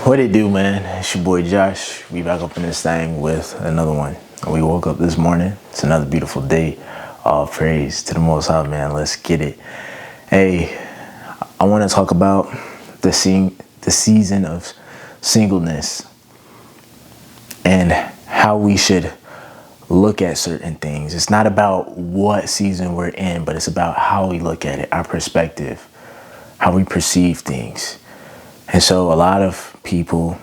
What it do, man? It's your boy Josh. We back up in this thing with another one. We woke up this morning. It's another beautiful day. All praise to the Most High, man. Let's get it. Hey, I want to talk about the season of singleness and how we should look at certain things. It's not about what season we're in, but it's about how we look at it, our perspective, how we perceive things. And so a lot of people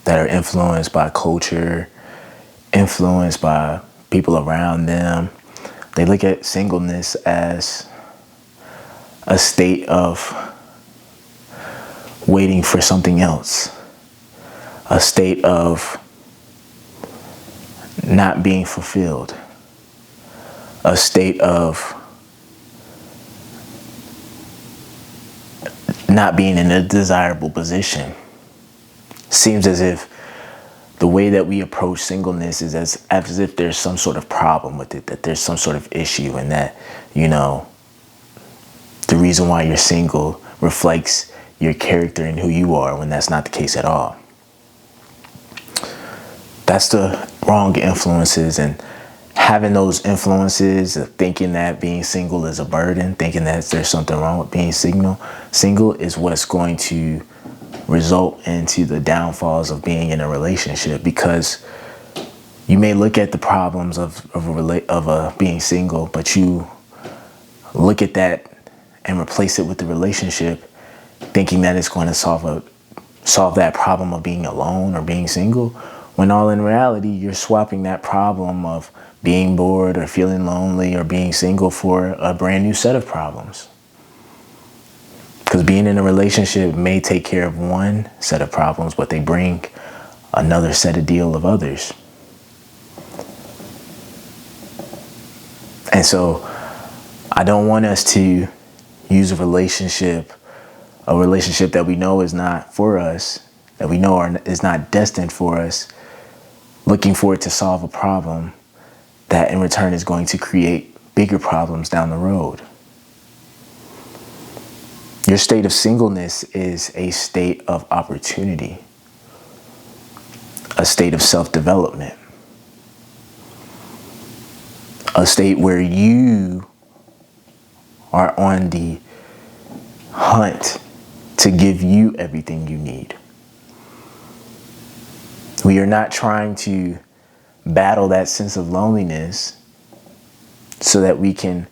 that are influenced by culture, influenced by people around them, they look at singleness as a state of waiting for something else, a state of not being fulfilled, a state of not being in a desirable position. Seems as if the way that we approach singleness is as if there's some sort of problem with it, that there's some sort of issue, and that, the reason why you're single reflects your character and who you are, when that's not the case at all. That's the wrong influences, and having those influences of thinking that being single is a burden, thinking that there's something wrong with being single is what's going to result into the downfalls of being in a relationship. Because you may look at the problems of being single, but you look at that and replace it with the relationship, thinking that it's going to solve that problem of being alone or being single, when all in reality you're swapping that problem of being bored or feeling lonely or being single for a brand new set of problems. Because being in a relationship may take care of one set of problems, but they bring another set of others. And so I don't want us to use a relationship that we know is not for us, that we know is not destined for us, looking for it to solve a problem that in return is going to create bigger problems down the road. Your state of singleness is a state of opportunity, a state of self-development, a state where you are on the hunt to give you everything you need. We are not trying to battle that sense of loneliness so that we can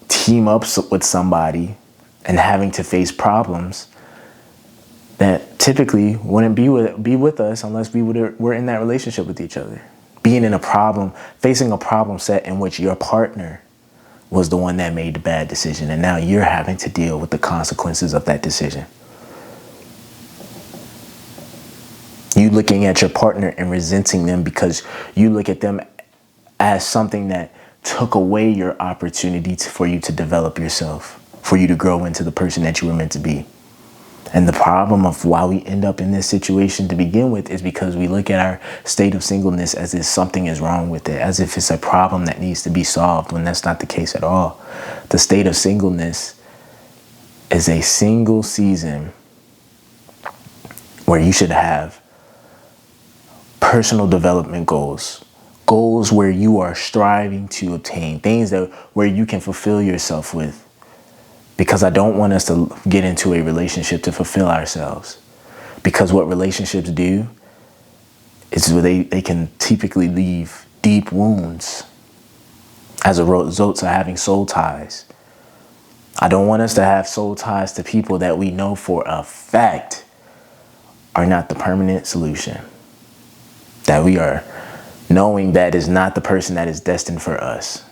team up with somebody and having to face problems that typically wouldn't be with us unless we're in that relationship with each other. Facing a problem set in which your partner was the one that made the bad decision, and now you're having to deal with the consequences of that decision. You looking at your partner and resenting them because you look at them as something that took away your opportunity for you to develop yourself, for you to grow into the person that you were meant to be. And the problem of why we end up in this situation to begin with is because we look at our state of singleness as if something is wrong with it, as if it's a problem that needs to be solved, when that's not the case at all. The state of singleness is a single season where you should have personal development goals where you are striving to obtain things where you can fulfill yourself with. Because I don't want us to get into a relationship to fulfill ourselves. Because what relationships do is they can typically leave deep wounds as a result of having soul ties. I don't want us to have soul ties to people that we know for a fact are not the permanent solution. That we are knowing that is not the person that is destined for us.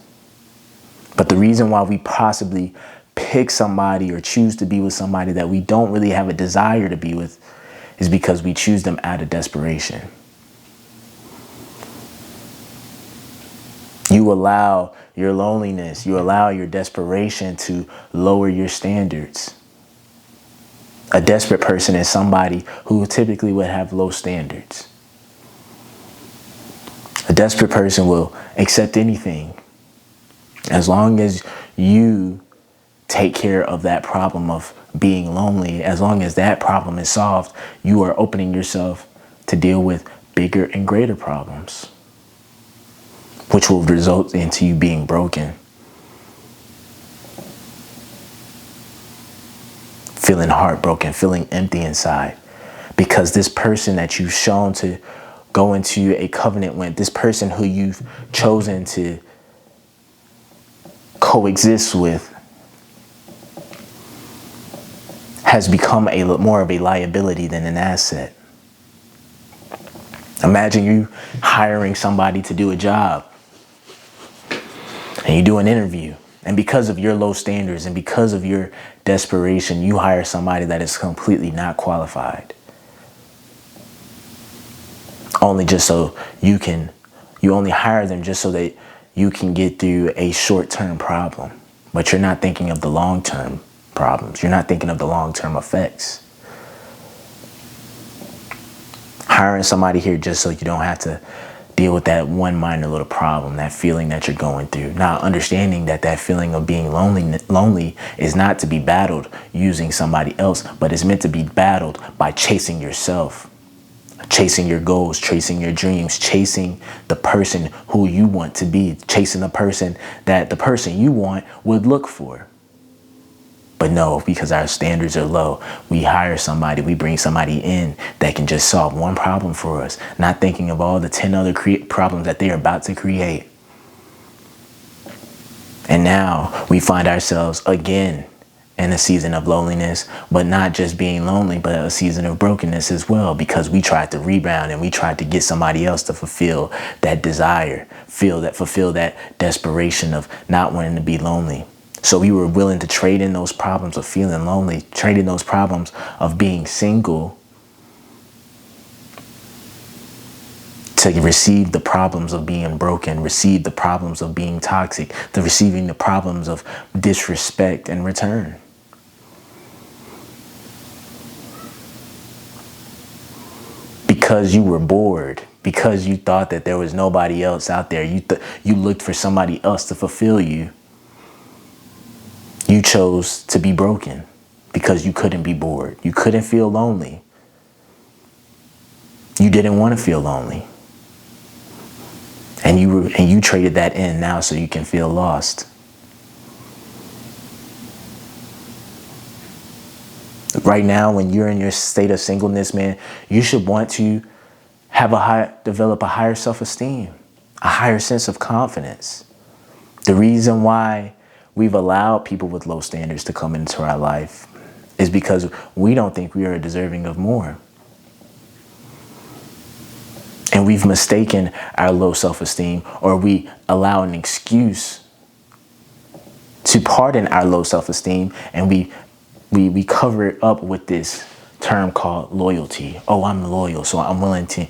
But the reason why we possibly pick somebody or choose to be with somebody that we don't really have a desire to be with is because we choose them out of desperation. You allow your loneliness, you allow your desperation to lower your standards. A desperate person is somebody who typically would have low standards. A desperate person will accept anything as long as you take care of that problem of being lonely, as long as that problem is solved, you are opening yourself to deal with bigger and greater problems, which will result into you being broken, feeling heartbroken, feeling empty inside, because this person that you've shown to go into a covenant with, this person who you've chosen to coexist with, has become more of a liability than an asset. Imagine you hiring somebody to do a job, and you do an interview, and because of your low standards and because of your desperation, you hire somebody that is completely not qualified. Only just so you only hire them just so that you can get through a short-term problem. But you're not thinking of the long-term problems. You're not thinking of the long-term effects. Hiring somebody here just so you don't have to deal with that one minor little problem, that feeling that you're going through. Now, understanding that feeling of being lonely is not to be battled using somebody else, but is meant to be battled by chasing yourself, chasing your goals, chasing your dreams, chasing the person who you want to be, chasing the person that the person you want would look for. But no, because our standards are low, we hire somebody, we bring somebody in that can just solve one problem for us, not thinking of all the 10 other problems that they're about to create. And now we find ourselves again in a season of loneliness, but not just being lonely, but a season of brokenness as well, because we tried to rebound and we tried to get somebody else to fulfill that desire, fulfill that desperation of not wanting to be lonely. So we were willing to trade in those problems of feeling lonely, trade in those problems of being single, to receive the problems of being broken, receive the problems of being toxic, to receiving the problems of disrespect in return. Because you were bored, because you thought that there was nobody else out there, you looked for somebody else to fulfill you. You chose to be broken because you couldn't be bored. You couldn't feel lonely. You didn't want to feel lonely. And you traded that in now so you can feel lost. Right now, when you're in your state of singleness, man, you should want to develop a higher self-esteem, a higher sense of confidence. The reason why we've allowed people with low standards to come into our life is because we don't think we are deserving of more. And we've mistaken our low self-esteem, or we allow an excuse to pardon our low self-esteem, and we cover it up with this term called loyalty. Oh, I'm loyal, so I'm willing to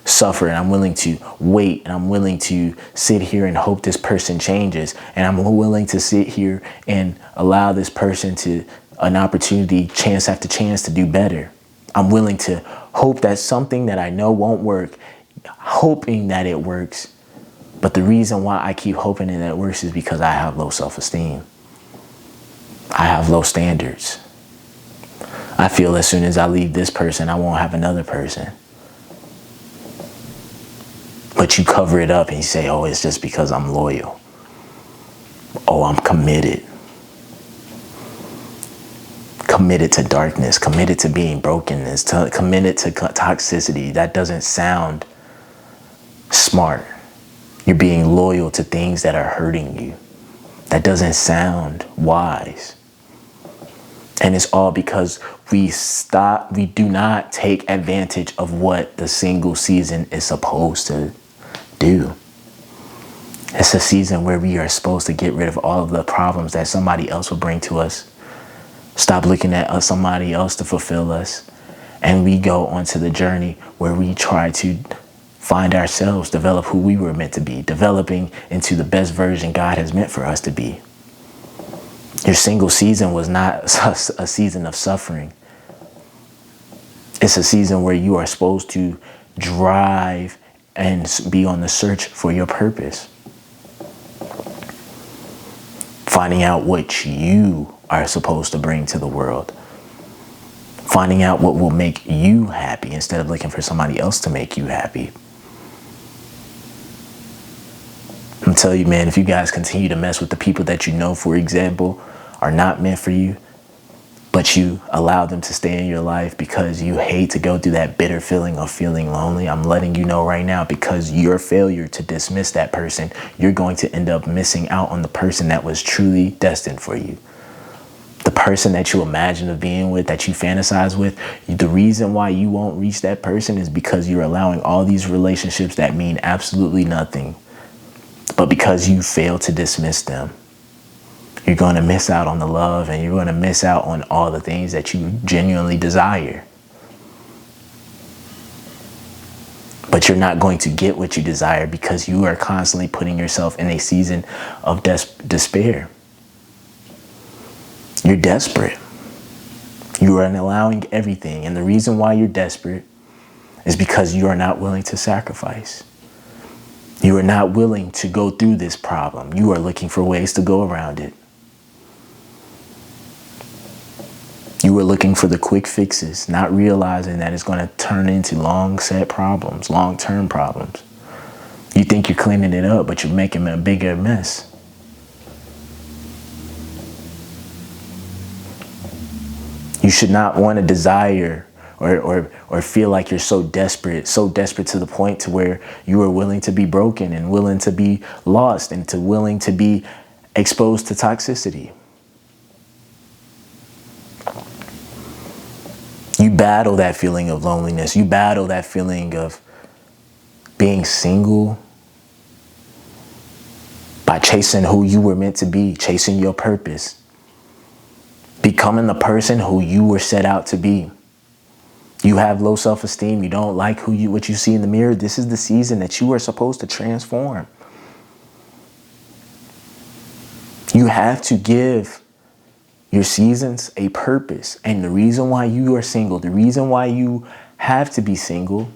suffer, and I'm willing to wait, and I'm willing to sit here and hope this person changes, and I'm willing to sit here and allow this person an opportunity, chance after chance, to do better. I'm willing to hope that something that I know won't work, hoping that it works. But the reason why I keep hoping that it works is because I have low self-esteem. I have low standards. I feel as soon as I leave this person, I won't have another person. But you cover it up and you say, oh, it's just because I'm loyal. Oh, I'm committed. Committed to darkness, committed to being brokenness, committed to toxicity. That doesn't sound smart. You're being loyal to things that are hurting you. That doesn't sound wise. And it's all because we do not take advantage of what the single season is supposed to do. It's a season where we are supposed to get rid of all of the problems that somebody else will bring to us. Stop looking at somebody else to fulfill us. And we go onto the journey where we try to find ourselves, develop who we were meant to be, developing into the best version God has meant for us to be. Your single season was not a season of suffering. It's a season where you are supposed to drive and be on the search for your purpose. finding out what you are supposed to bring to the world, finding out what will make you happy instead of looking for somebody else to make you happy. I'm telling you, man, if you guys continue to mess with the people that you know, for example, are not meant for you, but you allow them to stay in your life because you hate to go through that bitter feeling of feeling lonely, I'm letting you know right now, because your failure to dismiss that person, you're going to end up missing out on the person that was truly destined for you. The person that you imagine of being with, that you fantasize with, the reason why you won't reach that person is because you're allowing all these relationships that mean absolutely nothing. But because you fail to dismiss them, you're going to miss out on the love, and you're going to miss out on all the things that you genuinely desire. But you're not going to get what you desire because you are constantly putting yourself in a season of despair. You're desperate. You are allowing everything. And the reason why you're desperate is because you are not willing to sacrifice. You are not willing to go through this problem. You are looking for ways to go around it. You are looking for the quick fixes, not realizing that it's going to turn into long-set problems, long-term problems. You think you're cleaning it up, but you're making a bigger mess. You should not want to desire or feel like you're so desperate to the point to where you are willing to be broken and willing to be lost and willing to be exposed to toxicity. You battle that feeling of loneliness. You battle that feeling of being single by chasing who you were meant to be, chasing your purpose, becoming the person who you were set out to be. You have low self-esteem. You don't like what you see in the mirror. This is the season that you are supposed to transform. You have to give your seasons a purpose. And the reason why you are single, the reason why you have to be single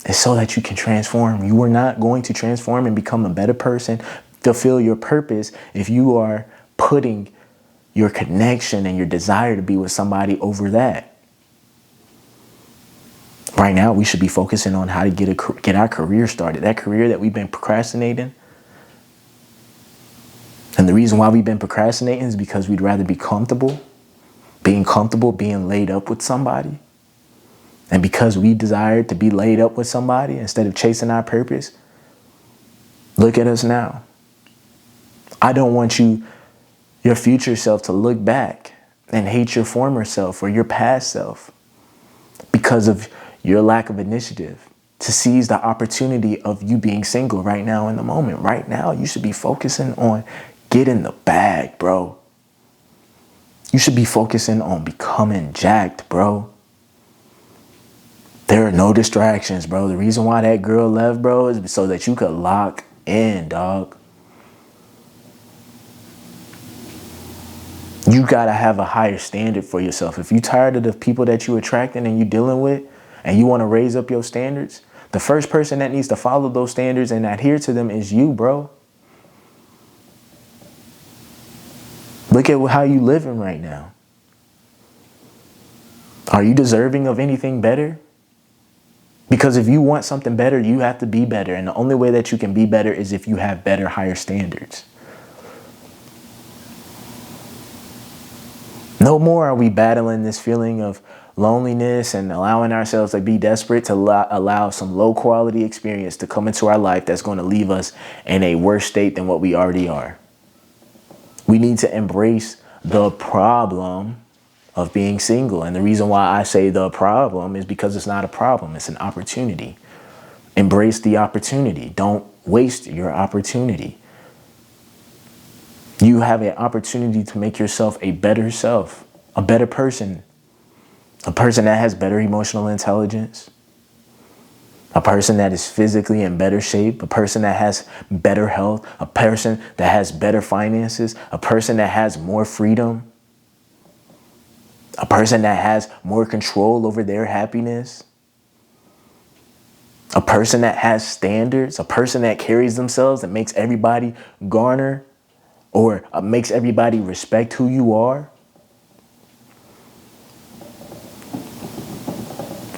is so that you can transform. You are not going to transform and become a better person, fulfill your purpose, if you are putting your connection and your desire to be with somebody over that. Right now, we should be focusing on how to get our career started. That career that we've been procrastinating. And the reason why we've been procrastinating is because we'd rather be comfortable being laid up with somebody. And because we desire to be laid up with somebody instead of chasing our purpose, look at us now. I don't want your future self to look back and hate your former self or your past self because of your lack of initiative to seize the opportunity of you being single right now in the moment. Right now, you should be focusing on getting the bag, bro. You should be focusing on becoming jacked, bro. There are no distractions, bro. The reason why that girl left, bro, is so that you could lock in, dog. You gotta have a higher standard for yourself. If you're tired of the people that you're attracting and you're dealing with, and you want to raise up your standards, the first person that needs to follow those standards and adhere to them is you, bro. Look at how you living right now. Are you deserving of anything better? Because if you want something better, you have to be better. And the only way that you can be better is if you have better, higher standards. No more are we battling this feeling of loneliness and allowing ourselves to be desperate to allow some low quality experience to come into our life that's going to leave us in a worse state than what we already are. We need to embrace the problem of being single. And the reason why I say the problem is because it's not a problem. It's an opportunity. Embrace the opportunity. Don't waste your opportunity. You have an opportunity to make yourself a better self, a better person. A person that has better emotional intelligence, a person that is physically in better shape, a person that has better health, a person that has better finances, a person that has more freedom, a person that has more control over their happiness, a person that has standards, a person that carries themselves and makes everybody garner or makes everybody respect who you are.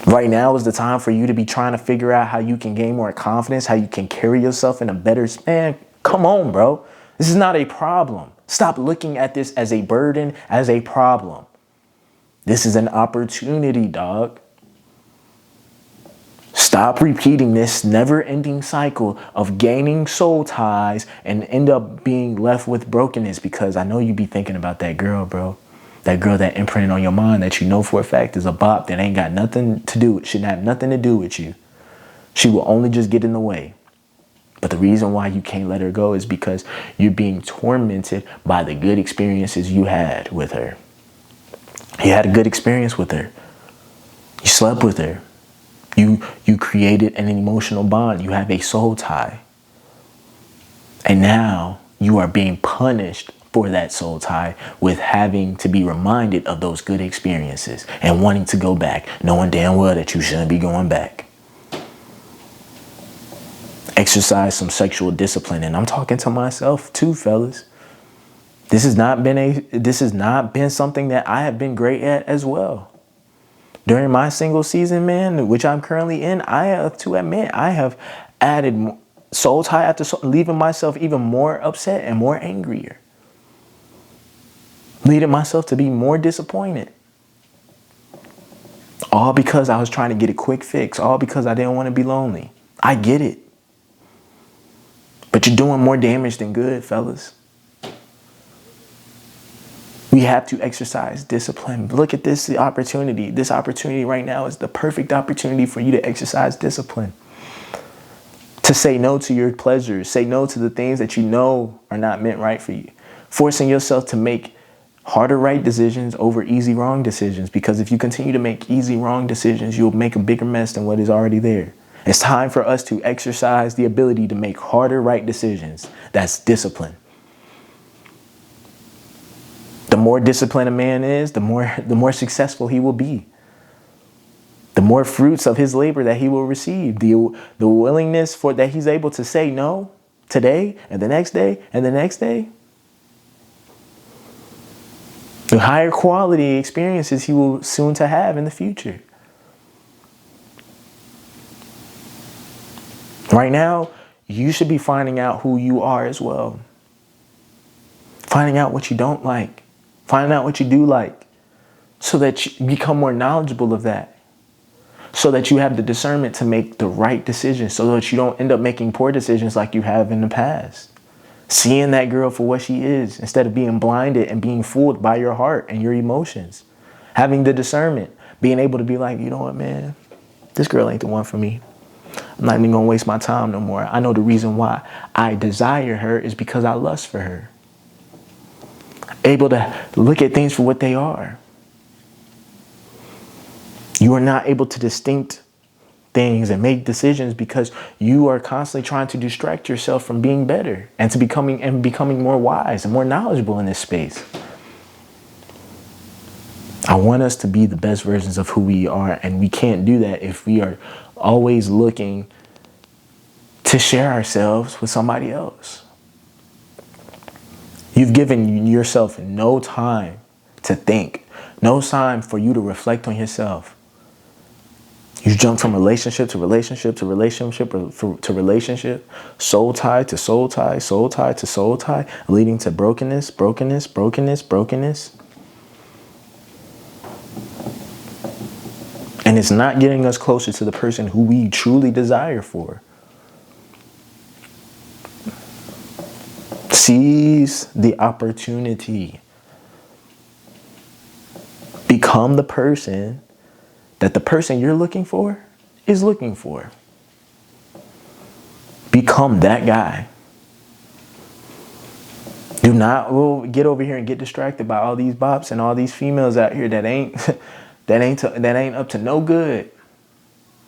Right now is the time for you to be trying to figure out how you can gain more confidence, how you can carry yourself in a better, man, come on, bro. This is not a problem. Stop looking at this as a burden, as a problem. This is an opportunity, dog. Stop repeating this never-ending cycle of gaining soul ties and end up being left with brokenness, because I know you be thinking about that girl, bro. That girl that imprinted on your mind that you know for a fact is a bop that ain't got nothing to do, shouldn't have nothing to do with you. She will only just get in the way. But the reason why you can't let her go is because you're being tormented by the good experiences you had with her. You had a good experience with her. You slept with her. You created an emotional bond. You have a soul tie. And now you are being punished for that soul tie with having to be reminded of those good experiences and wanting to go back, knowing damn well that you shouldn't be going back. Exercise some sexual discipline. And I'm talking to myself too, fellas. This has not been something that I have been great at as well. During my single season, man, which I'm currently in, I have to admit, I have added soul tie after soul, leaving myself even more upset and more angrier. Leading myself to be more disappointed. All because I was trying to get a quick fix. All because I didn't want to be lonely. I get it. But you're doing more damage than good, fellas. We have to exercise discipline. Look at this opportunity. This opportunity right now is the perfect opportunity for you to exercise discipline. To say no to your pleasures. Say no to the things that you know are not meant right for you. Forcing yourself to make harder right decisions over easy wrong decisions. Because if you continue to make easy wrong decisions, you'll make a bigger mess than what is already there. It's time for us to exercise the ability to make harder right decisions. That's discipline. The more disciplined a man is, the more successful he will be. The more fruits of his labor that he will receive. The willingness for that he's able to say no today and the next day and the next day. The higher quality experiences he will soon to have in the future. Right now, you should be finding out who you are as well. Finding out what you don't like. Finding out what you do like. So that you become more knowledgeable of that. So that you have the discernment to make the right decisions. So that you don't end up making poor decisions like you have in the past. Seeing that girl for what she is instead of being blinded and being fooled by your heart and your emotions. Having the discernment. Being able to be like, you know what, man? This girl ain't the one for me. I'm not even going to waste my time no more. I know the reason why I desire her is because I lust for her. Able to look at things for what they are. You are not able to distinct things and make decisions because you are constantly trying to distract yourself from being better and to becoming more wise and more knowledgeable in this space. I want us to be the best versions of who we are, and we can't do that if we are always looking to share ourselves with somebody else. You've given yourself no time to think, no time for you to reflect on yourself. You jump from relationship to relationship to relationship to relationship, soul tie to soul tie, soul tie to soul tie, leading to brokenness, brokenness, brokenness, brokenness. And it's not getting us closer to the person who we truly desire for. Seize the opportunity. Become the person that the person you're looking for is looking for. Become that guy. Do not get over here and get distracted by all these bops and all these females out here that ain't up to no good.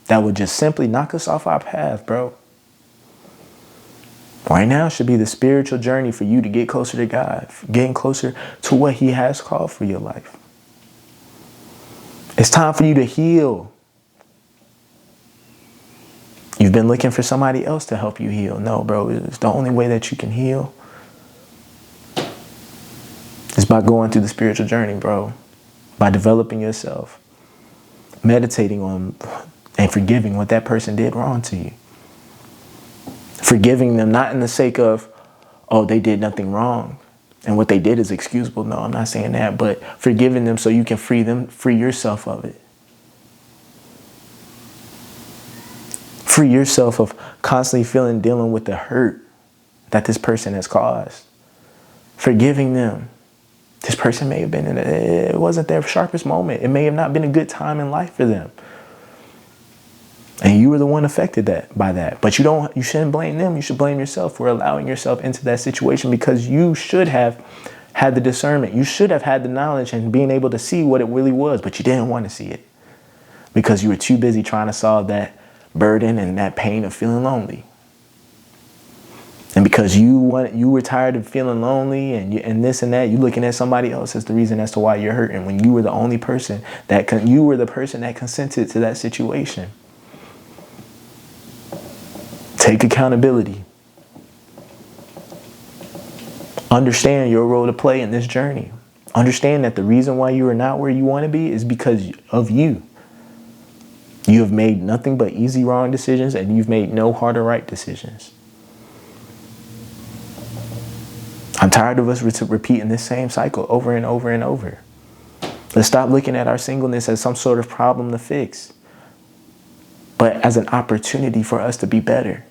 That would just simply knock us off our path, bro. Right now should be the spiritual journey for you to get closer to God, getting closer to what He has called for your life. It's time for you to heal. You've been looking for somebody else to help you heal. No, bro, it's the only way that you can heal It's by going through the spiritual journey, bro. By developing yourself. Meditating on and forgiving what that person did wrong to you. Forgiving them, not in the sake of, oh, they did nothing wrong and what they did is excusable. No, I'm not saying that, but forgiving them so you can free yourself of it. Free yourself of constantly dealing with the hurt that this person has caused. Forgiving them. This person may have been it wasn't their sharpest moment. It may have not been a good time in life for them. And you were the one affected by that. But you shouldn't blame them. You should blame yourself for allowing yourself into that situation, because you should have had the discernment. You should have had the knowledge and being able to see what it really was, but you didn't want to see it because you were too busy trying to solve that burden and that pain of feeling lonely. And because you were tired of feeling lonely and this and that, you looking at somebody else as the reason as to why you're hurting, when you were the only person that consented to that situation. Take accountability. Understand your role to play in this journey. Understand that the reason why you are not where you want to be is because of you. You have made nothing but easy wrong decisions, and you've made no hard or right decisions. I'm tired of us repeating this same cycle over and over and over. Let's stop looking at our singleness as some sort of problem to fix, but as an opportunity for us to be better.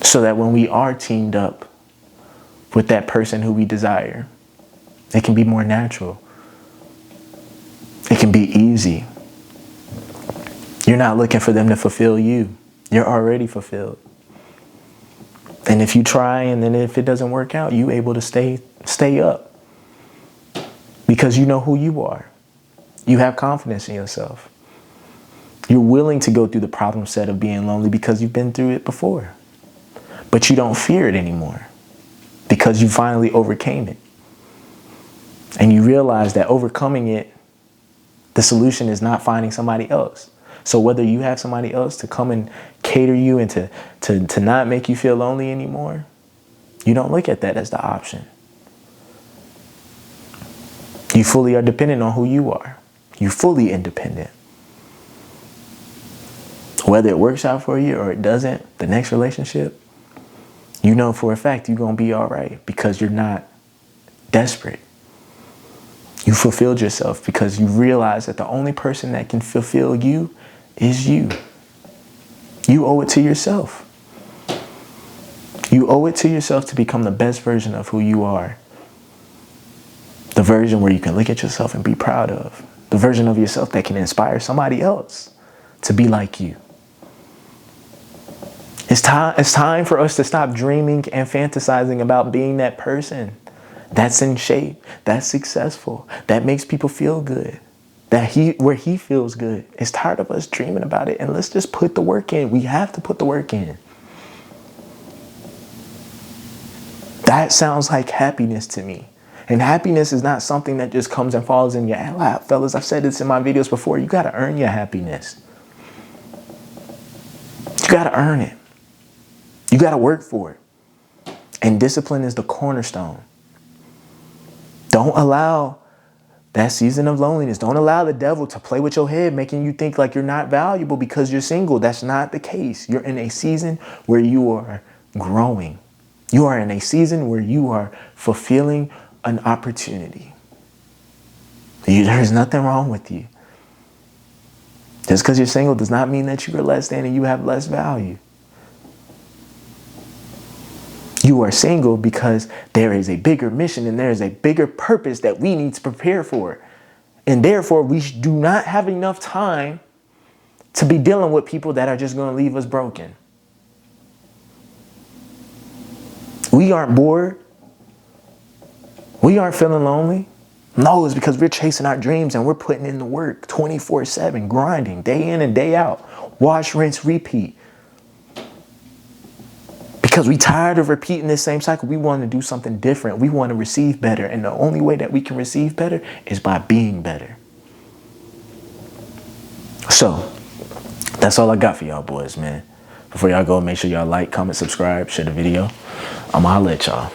So that when we are teamed up with that person who we desire, it can be more natural. It can be easy. You're not looking for them to fulfill you. You're already fulfilled. And if you try and then if it doesn't work out, you're able to stay up. Because you know who you are. You have confidence in yourself. You're willing to go through the problem set of being lonely because you've been through it before. But you don't fear it anymore because you finally overcame it. And you realize that overcoming it, the solution is not finding somebody else. So whether you have somebody else to come and cater you and to not make you feel lonely anymore, you don't look at that as the option. You fully are dependent on who you are. You're fully independent. Whether it works out for you or it doesn't, the next relationship, you know for a fact you're going to be all right because you're not desperate. You fulfilled yourself because you realize that the only person that can fulfill you is you. You owe it to yourself. You owe it to yourself to become the best version of who you are. The version where you can look at yourself and be proud of. The version of yourself that can inspire somebody else to be like you. It's time for us to stop dreaming and fantasizing about being that person that's in shape, that's successful, that makes people feel good, where he feels good. It's tired of us dreaming about it, and let's just put the work in. We have to put the work in. That sounds like happiness to me. And happiness is not something that just comes and falls in your lap. Fellas, I've said this in my videos before. You got to earn your happiness. You got to earn it. You got to work for it. And discipline is the cornerstone. Don't allow that season of loneliness. Don't allow the devil to play with your head, making you think like you're not valuable because you're single. That's not the case. You're in a season where you are growing. You are in a season where you are fulfilling an opportunity. There's nothing wrong with you. Just because you're single does not mean that you are less than and you have less value. You are single because there is a bigger mission and there is a bigger purpose that we need to prepare for. And therefore, we do not have enough time to be dealing with people that are just going to leave us broken. We aren't bored. We aren't feeling lonely. No, it's because we're chasing our dreams and we're putting in the work 24/7, grinding day in and day out. Wash, rinse, repeat. Because we're tired of repeating this same cycle. We want to do something different. We want to receive better. And the only way that we can receive better is by being better. So, that's all I got for y'all boys, man. Before y'all go, make sure y'all like, comment, subscribe, share the video. I'ma holla at y'all.